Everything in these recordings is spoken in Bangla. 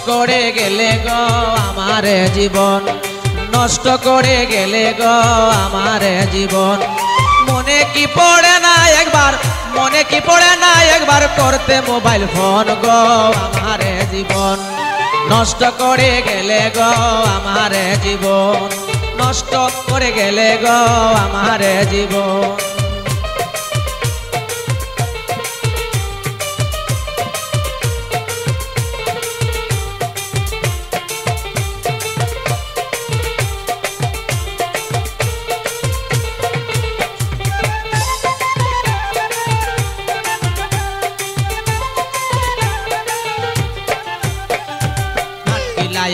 করে গেলে গো আমার জীবন, নষ্ট করে গেলে গো আমার জীবন। মনে কি পড়ে না একবার, মনে কি পড়ে না একবার করতে মোবাইল ফোন গো আমার জীবন, নষ্ট করে গেলে গো আমার জীবন, নষ্ট করে গেলে গো আমার জীবন।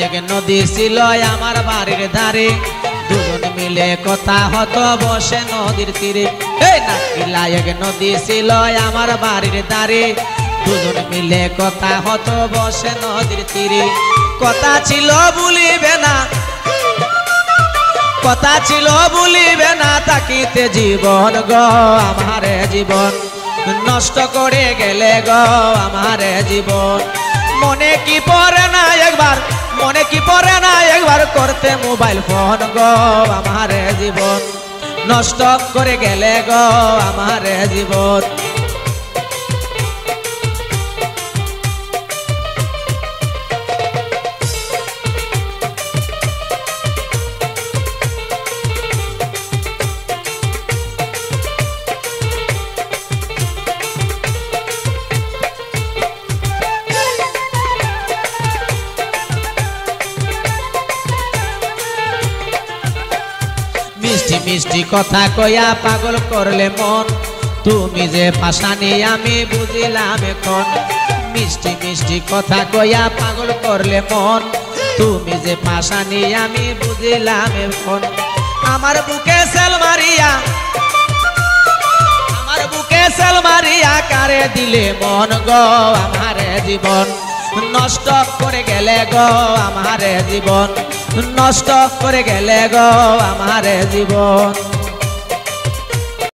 এক নদী ছিল আমার বাড়ির ধারে, দুজন মিলে কথা হতো বসে নদীর তীরে। এই নাকিলা এক নদী ছিল আমার বাড়ির ধারে, দুজন মিলে কথা হতো বসে নদীর তীরে। কথা ছিল ভুলিবে না, কথা ছিল ভুলিবে না, তাকিতে জীবন গো আমার জীবন, নষ্ট করে গেলে গো আমার জীবন। মনে কি পড়ে না একবার, মনে কি পড়ে না একবার করতে মোবাইল ফোন গো আমার জীবন, নষ্ট করে গেলে গো আমার জীবন। মিষ্টি মিষ্টি কথা কইয়া পাগল করলে মন, তুমি যে পাশানি আমি বুঝিলাম এখন। মিষ্টি মিষ্টি কথা কইয়া পাগল করলে মন, তুমি যে পাশানি আমি বুঝিলাম এখন। আমার বুকে সেল মারিয়া, আমার বুকে সেল মারিয়া কারে দিলে মন গো আমার জীবন, নষ্ট করে গেলে গো আমার জীবন, নষ্ট করে গেলে গো আমার জীবন।